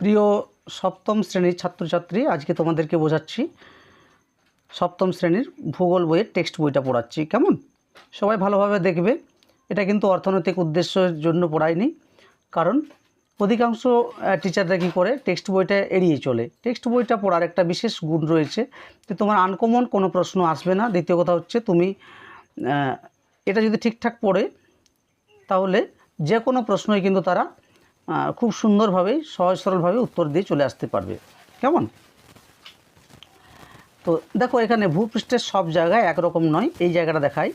প্রিয় সপ্তম শ্রেণীর ছাত্রছাত্রী, আজকে তোমাদেরকে বোঝাচ্ছি সপ্তম শ্রেণীর ভূগোল বইয়ের টেক্সট বইটা পড়াচ্ছি। কেমন? সবাই ভালোভাবে দেখবে। এটা কিন্তু অর্থনৈতিক উদ্দেশ্যের জন্য পড়াইনি, কারণ অধিকাংশ টিচাররা কী করে টেক্সট বইটা এড়িয়ে চলে। টেক্সট বইটা পড়ার একটা বিশেষ গুণ রয়েছে যে তোমার আনকমন কোনো প্রশ্ন আসবে না। দ্বিতীয় কথা হচ্ছে তুমি এটা যদি ঠিকঠাক পড়ে তাহলে যে কোনো প্রশ্নই কিন্তু তারা খুব সুন্দরভাবেই সহজ সরলভাবে উত্তর দিয়ে চলে আসতে পারবে। কেমন? তো দেখো, এখানে ভূপৃষ্ঠের সব জায়গায় একরকম নয়। এই জায়গাটা দেখায়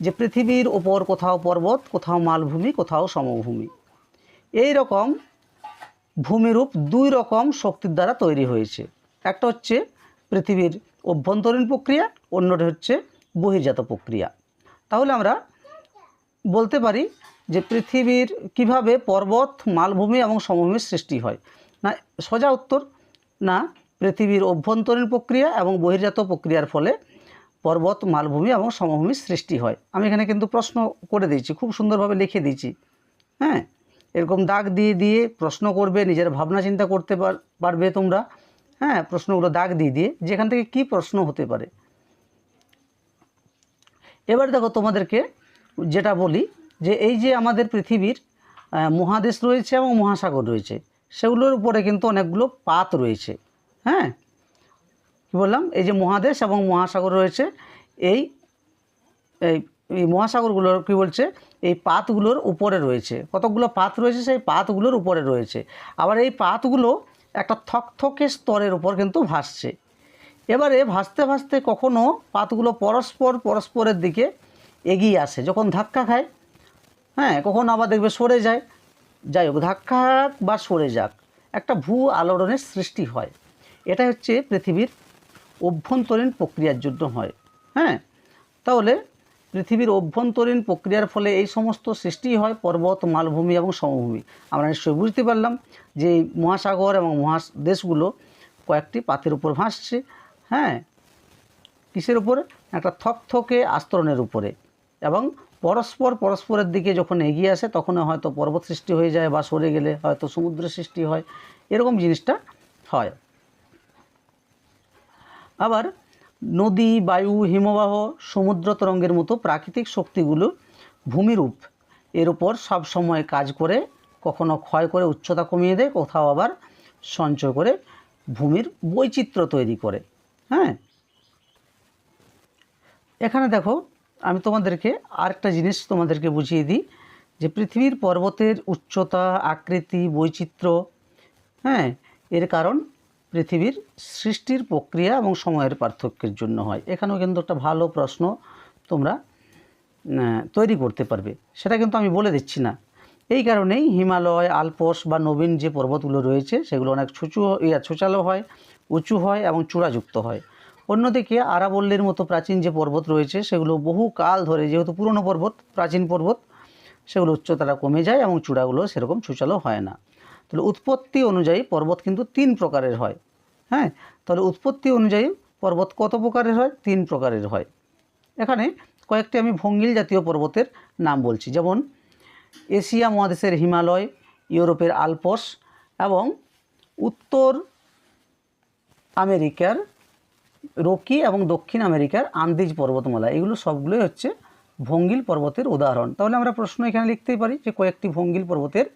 যে পৃথিবীর ওপর কোথাও পর্বত, কোথাও মালভূমি, কোথাও সমভূমি। এই রকম ভূমিরূপ দুই রকম শক্তির দ্বারা তৈরি হয়েছে। একটা হচ্ছে পৃথিবীর অভ্যন্তরীণ প্রক্রিয়া, অন্যটা হচ্ছে বহির্জাত প্রক্রিয়া। তাহলে আমরা বলতে পারি যে পৃথিবীর কিভাবে পর্বত, মালভূমি এবং সমভূমির সৃষ্টি হয়। না, সোজা উত্তর না, পৃথিবীর অভ্যন্তরীণ প্রক্রিয়া এবং বহির্জাত প্রক্রিয়ার ফলে পর্বত, মালভূমি এবং সমভূমির সৃষ্টি হয়। আমি এখানে কিন্তু প্রশ্ন করে দিয়েছি, খুব সুন্দরভাবে লিখে দিয়েছি। হ্যাঁ, এরকম দাগ দিয়ে দিয়ে প্রশ্ন করবে, নিজের ভাবনা চিন্তা করতে পারবে তোমরা। হ্যাঁ, প্রশ্নগুলো দাগ দিয়ে দিয়ে যেখান থেকে কী প্রশ্ন হতে পারে। এবার দেখো, তোমাদেরকে যেটা বলি যে এই যে আমাদের পৃথিবীর মহাদেশ রয়েছে এবং মহাসাগর রয়েছে, সেগুলোর উপরে কিন্তু অনেকগুলো পাত রয়েছে। হ্যাঁ, কী বললাম? এই যে মহাদেশ এবং মহাসাগর রয়েছে, এই এই মহাসাগরগুলোর কী বলছে, এই পাতগুলোর উপরে রয়েছে। কতগুলো পাত রয়েছে? সেই পাতগুলোর উপরে রয়েছে। আবার এই পাতগুলো একটা থকথকে স্তরের উপর কিন্তু ভাসছে। এবারে ভাসতে ভাসতে কখনো পাতগুলো পরস্পরের দিকে এগিয়ে আসে যখন ধাক্কা খায়। হ্যাঁ, কখন আবার দেখবে সরে যায়। যাই হোক, ধাক্কা বা সরে যাক, একটা ভূ আলোড়নের সৃষ্টি হয়। এটা হচ্ছে পৃথিবীর অভ্যন্তরীণ প্রক্রিয়ার জন্য হয়। হ্যাঁ, তাহলে পৃথিবীর অভ্যন্তরীণ প্রক্রিয়ার ফলে এই সমস্ত সৃষ্টি হয় পর্বত, মালভূমি এবং সমভূমি। আমরা নিশ্চয়ই বুঝতে পারলাম যে মহাসাগর এবং মহাদেশগুলো কয়েকটি পাতের উপর ভাসছে। হ্যাঁ, কিসের উপরে? একটা থকথকে আস্তরণের উপরে, এবং পরস্পরের দিকে যখন এগিয়ে আসে তখন হয়তো পর্বত সৃষ্টি হয়ে যায়, বা সরে গেলে হয়তো সমুদ্র সৃষ্টি হয়। এরকম জিনিসটা হয়। আবার নদী, বায়ু, হিমবাহ, সমুদ্র তরঙ্গের মতো প্রাকৃতিক শক্তিগুলো ভূমিরূপ এর উপর সব সময় কাজ করে, কখনো ক্ষয় করে উচ্চতা কমিয়ে দেয়, কোথাও আবার সঞ্চয় করে ভূমির বৈচিত্র্য তৈরি করে। হ্যাঁ, এখানে দেখো, আমি তোমাদেরকে আরেকটা জিনিস তোমাদেরকে বুঝিয়ে দিই যে পৃথিবীর পর্বতের উচ্চতা, আকৃতি, বৈচিত্র্য, হ্যাঁ, এর কারণ পৃথিবীর সৃষ্টির প্রক্রিয়া এবং সময়ের পার্থক্যের জন্য হয়। এখানেও কিন্তু একটা ভালো প্রশ্ন তোমরা তৈরি করতে পারবে, সেটা কিন্তু আমি বলে দিচ্ছি না। এই কারণেই হিমালয়, আলপস বা নবীন যে পর্বতগুলো রয়েছে সেগুলো অনেক ছোচালো হয়, উঁচু হয় এবং চূড়াযুক্ত হয়। অন্যদিকে আরাবল্লীর মতো প্রাচীন যে পর্বত রয়েছে সেগুলো বহু কাল ধরে, যেহেতু পুরনো পর্বত, প্রাচীন পর্বত, সেগুলো উচ্চতাটা কমে যায় এবং চূড়াগুলো সেরকম ছুচালো হয় না। তাহলে উৎপত্তি অনুযায়ী পর্বত কিন্তু 3 প্রকারের হয়। হ্যাঁ, তাহলে উৎপত্তি অনুযায়ী পর্বত কত প্রকারের হয়? 3 প্রকারের হয়। এখানে কয়েকটি আমি ভঙ্গিল জাতীয় পর্বতের নাম বলছি, যেমন এশিয়া মহাদেশের হিমালয়, ইউরোপের আলপস এবং উত্তর আমেরিকার রকি এবং দক্ষিণ আমেরিকার আন্দিজ পর্বতমালা। এগুলো সবগুলোই হচ্ছে ভঙ্গিল পর্বতের উদাহরণ। তাহলে আমরা প্রশ্ন এখানে লিখতেই পারি যে কয়েকটি ভঙ্গিল পর্বতের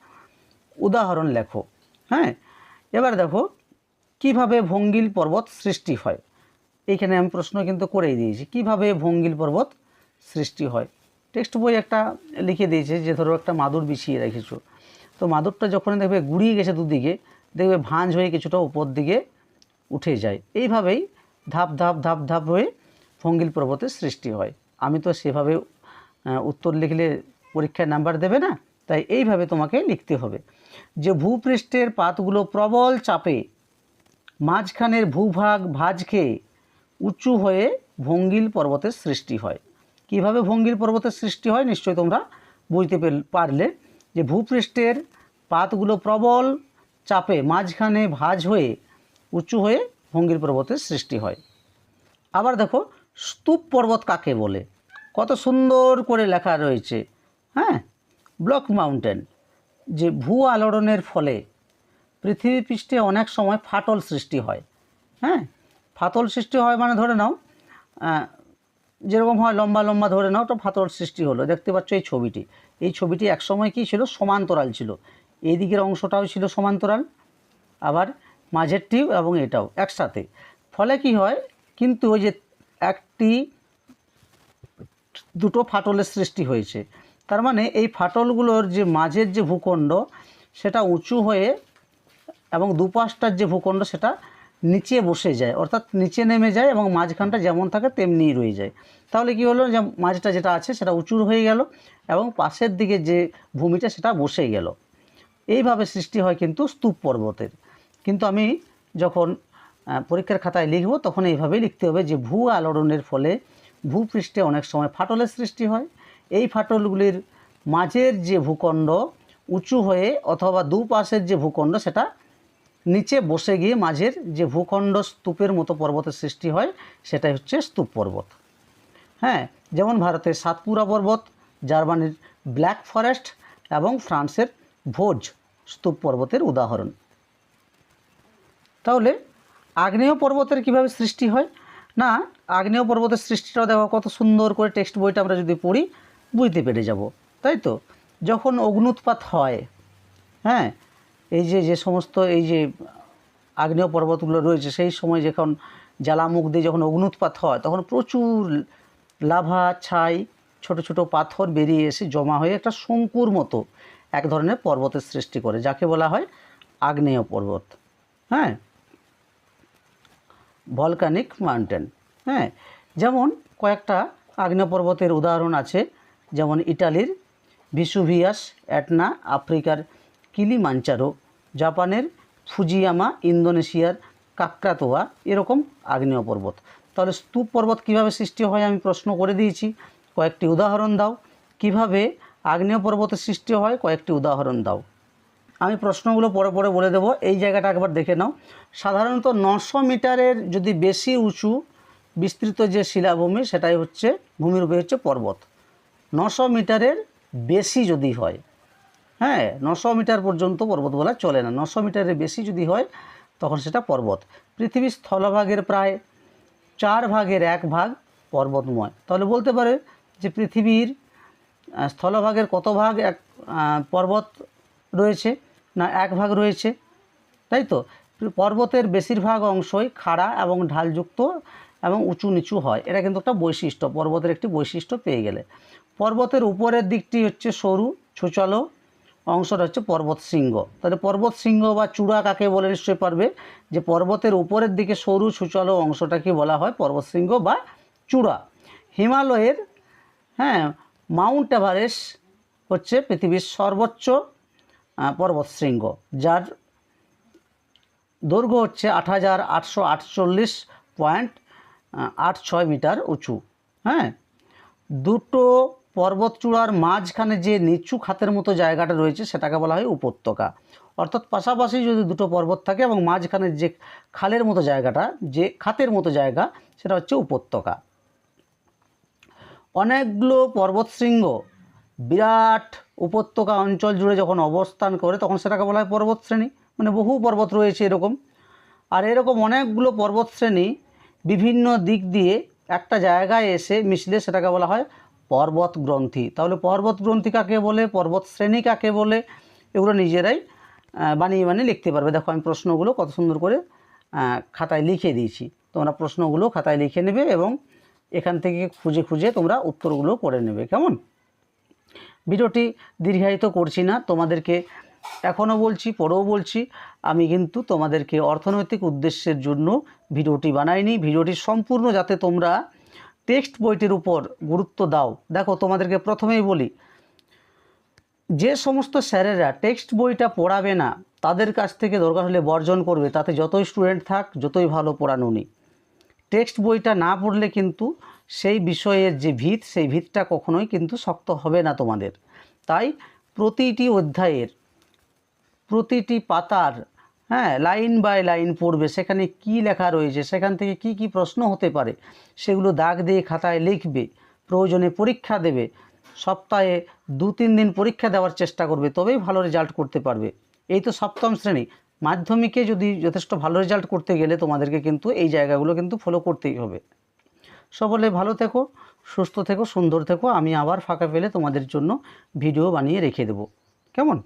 উদাহরণ লেখো। হ্যাঁ, এবার দেখো কিভাবে ভঙ্গিল পর্বত সৃষ্টি হয়। এইখানে আমি প্রশ্ন কিন্তু করেই দিয়েছি, কিভাবে ভঙ্গিল পর্বত সৃষ্টি হয়। টেক্সট বই একটা লিখে দিয়েছে যে ধরো একটা মাদুর বিছিয়ে রেখেছো, তো মাদুরটা যখন দেখবে গুড়িয়ে গেছে দুদিকে, দেখবে ভাঁজ হয়ে কিছুটা উপর দিকে উঠে যায়। এইভাবেই ধাপ ধাপ ধাপ ধাপ হয়ে ভঙ্গিল পর্বতের সৃষ্টি হয়। আমি তো সেভাবে উত্তর লিখলে পরীক্ষায় নাম্বার দেবে না, তাই এইভাবে তোমাকে লিখতে হবে যে ভূপৃষ্ঠের পাতগুলো প্রবল চাপে মাঝখানের ভূভাগ ভাঁজ খেয়ে উঁচু হয়ে ভঙ্গিল পর্বতের সৃষ্টি হয়। কিভাবে ভঙ্গিল পর্বতের সৃষ্টি হয় নিশ্চয়ই তোমরা বুঝতে পারলে যে ভূপৃষ্ঠের পাতগুলো প্রবল চাপে মাঝখানে ভাঁজ হয়ে উঁচু হয়ে ভঙ্গিল পর্বতের সৃষ্টি হয়। আবার দেখো, স্তূপ পর্বত কাকে বলে? কত সুন্দর করে লেখা রয়েছে। হ্যাঁ, ব্লক মাউন্টেন, যে ভূ আলোড়নের ফলে পৃথিবী পৃষ্ঠে অনেক সময় ফাটল সৃষ্টি হয়। হ্যাঁ, ফাটল সৃষ্টি হয় মানে ধরে নাও যেরকম হয় লম্বা লম্বা, ধরে নাও তো ফাটল সৃষ্টি হলো। দেখতে পাচ্ছ এই ছবিটি একসময় কী ছিল, সমান্তরাল ছিল। এই দিকের অংশটাও ছিল সমান্তরাল, আবার মাঝেরটিও এবং এটাও একসাথে। ফলে কি হয়, কিন্তু ওই যে দুটো ফাটলের সৃষ্টি হয়েছে, তার মানে এই ফাটলগুলোর যে মাঝের যে ভূখণ্ড সেটা উঁচু হয়ে এবং দুপাশটার যে ভূখণ্ড সেটা নিচে বসে যায়, অর্থাৎ নিচে নেমে যায় এবং মাঝখানটা যেমন থাকে তেমনিই রয়ে যায়। তাহলে কি হলো, যে মাঝটা যেটা আছে সেটা উঁচু হয়ে গেল এবং পাশের দিকে যে ভূমিটা সেটা বসে গেল। এইভাবে সৃষ্টি হয় কিন্তু স্তূপ পর্বতের। কিন্তু আমি যখন পরীক্ষার খাতায় লিখব তখন এইভাবেই লিখতে হবে যে ভূ আলোড়নের ফলে ভূপৃষ্ঠে অনেক সময় ফাটলের সৃষ্টি হয়। এই ফাটলগুলির মাঝের যে ভূখণ্ড উঁচু হয়ে অথবা দুপাশের যে ভূখণ্ড সেটা নিচে বসে গিয়ে মাঝের যে ভূখণ্ড স্তূপের মতো পর্বতের সৃষ্টি হয় সেটাই হচ্ছে স্তূপ পর্বত। হ্যাঁ, যেমন ভারতের সাতপুরা পর্বত, জার্মানির ব্ল্যাক ফরেস্ট এবং ফ্রান্সের ভোজ স্তূপ পর্বতের উদাহরণ। তাহলে আগ্নেয় পর্বতের কিভাবে সৃষ্টি হয় না, আগ্নেয় পর্বতের সৃষ্টিটাও দেখো কত সুন্দর করে টেক্সট বইটা আমরা যদি পড়ি বুঝতে পেরে যাব, তাই তো। যখন অগ্নুৎপাত হয়, হ্যাঁ, এই যে সমস্ত এই যে আগ্নেয় পর্বতগুলো রয়েছে সেই সময় যখন জ্বালামুখ দিয়ে যখন অগ্নুৎপাত হয় তখন প্রচুর লাভা ছাই ছোট ছোট পাথর বেরিয়ে এসে জমা হয়ে একটা শঙ্কুর মতো এক ধরনের পর্বতের সৃষ্টি করে, যাকে বলা হয় আগ্নেয় পর্বত। হ্যাঁ, ভলকানিক মাউন্টেন। হ্যাঁ, যেমন কয়েকটা আগ্নেয় পর্বতের উদাহরণ আছে, যেমন ইটালির ভিসুভিয়াস, এটনা আফ্রিকার কিলিমাঞ্জারো, জাপানের ফুজিয়ামা, ইন্দোনেশিয়ার কাকরাতোয়া, এরকম আগ্নেয় পর্বত। তাহলে স্তূপ পর্বত কিভাবে সৃষ্টি হয় আমি প্রশ্ন করে দিয়েছি, কয়েকটি উদাহরণ দাও। কিভাবে আগ্নেয় পর্বতের সৃষ্টি হয় কয়েকটি উদাহরণ দাও। আমি প্রশ্নগুলো পরে পরে বলে দেবো, এই জায়গাটা একবার দেখে নাও। সাধারণত 900 মিটারের যদি বেশি উঁচু বিস্তৃত যে শিলাভূমি সেটাই হচ্ছে ভূমিরূপে হচ্ছে পর্বত। 900 মিটারের বেশি যদি হয়, হ্যাঁ 900 মিটার পর্যন্ত পর্বত বলা চলে না, 900 মিটারের বেশি যদি হয় তখন সেটা পর্বত। পৃথিবীর স্থলভাগের প্রায় 4 ভাগের 1 ভাগ পর্বতময়। তাহলে বলতে পারে যে পৃথিবীর স্থলভাগের কত ভাগ পর্বত রয়েছে না 1 ভাগ রয়েছে, তাই তো। পর্বতের বেশিরভাগ অংশই খাড়া এবং ঢালযুক্ত এবং উঁচু নিচু হয়, এটা কিন্তু একটা বৈশিষ্ট্য, পর্বতের একটি বৈশিষ্ট্য পেয়ে গেলে। পর্বতের উপরের দিকটি হচ্ছে সরু ছুচালো অংশটা হচ্ছে পর্বত শৃঙ্গ। তাহলে পর্বত শৃঙ্গ বা চূড়া কাকে বলে নিশ্চয়ই পারবে, যে পর্বতের উপরের দিকে সরু ছুচালো অংশটাকে বলা হয় পর্বত শৃঙ্গ বা চূড়া। হিমালয়ের মাউন্ট এভারেস্ট হচ্ছে পৃথিবীর সর্বোচ্চ পর্বত শৃঙ্গ, যার দৈর্ঘ্য হচ্ছে 8848.86 মিটার উঁচু। হ্যাঁ, দুটো পর্বত চূড়ার মাঝখানে যে নিচু খাতের মতো জায়গাটা রয়েছে সেটাকে বলা হয় উপত্যকা। অর্থাৎ পাশাপাশি যদি দুটো পর্বত থাকে এবং মাঝখানে যে খালের মতো জায়গাটা, যে খাতের মতো জায়গা, সেটা হচ্ছে উপত্যকা। অনেকগুলো পর্বতশৃঙ্গ বিরাট উপত্যকা অঞ্চল জুড়ে যখন অবস্থান করে তখন সেটাকে বলা হয় পর্বতশ্রেণী, মানে বহু পর্বত রয়েছে এরকম। আর এরকম অনেকগুলো পর্বতশ্রেণী বিভিন্ন দিক দিয়ে একটা জায়গায় এসে মিশলে সেটাকে বলা হয় পর্বত গ্রন্থি। তাহলে পর্বত গ্রন্থি কাকে বলে, পর্বত শ্রেণী কাকে বলে, এগুলো নিজেরাই বানিয়ে লিখতে পারবে। দেখো আমি প্রশ্নগুলো কত সুন্দর করে খাতায় লিখে দিয়েছি, তোমরা প্রশ্নগুলো খাতায় লিখে নেবে এবং এখান থেকে খুঁজে খুঁজে তোমরা উত্তরগুলো করে নেবে। কেমন? ভিডিওটি দীর্ঘায়িত করছি না, তোমাদেরকে এখনও বলছি, পরেও বলছি, আমি কিন্তু তোমাদেরকে অর্থনৈতিক উদ্দেশ্যের জন্য ভিডিওটি বানাইনি। ভিডিওটি সম্পূর্ণ যাতে তোমরা টেক্সট বইটির উপর গুরুত্ব দাও। দেখো তোমাদেরকে প্রথমেই বলি, যে সমস্ত স্যারেরা টেক্সট বইটা পড়াবে না তাদের কাছ থেকে দরকার হলে বর্জন করবে, তাতে যতই স্টুডেন্ট থাক, যতই ভালো পড়ানো নি, টেক্সট বইটা না পড়লে কিন্তু সেই বিষয়ের যে ভিত, সেই ভিতটা কখনোই কিন্তু শক্ত হবে না তোমাদের। তাই প্রতিটি অধ্যায়ের প্রতিটি পাতার লাইন বাই লাইন পড়বে, সেখানে কি লেখা রয়েছে, সেখান থেকে কি কি প্রশ্ন হতে পারে সেগুলো দাগ দিয়ে খাতায় লিখবে। প্রয়োজনে পরীক্ষা দেবে, সপ্তাহে 2-3 দিন পরীক্ষা দেওয়ার চেষ্টা করবে, তবেই ভালো রেজাল্ট করতে পারবে। এই তো সপ্তম শ্রেণী, মাধ্যমিকে যদি যথেষ্ট ভালো রেজাল্ট করতে গেলে তোমাদেরকে কিন্তু এই জায়গাগুলো কিন্তু ফলো করতেই হবে। সকলে ভালো থেকো, সুস্থ থেকো, সুন্দর থেকো। আমি আবার ফাঁকা পেলে তোমাদের জন্য ভিডিও বানিয়ে রেখে দেবো। কেমন?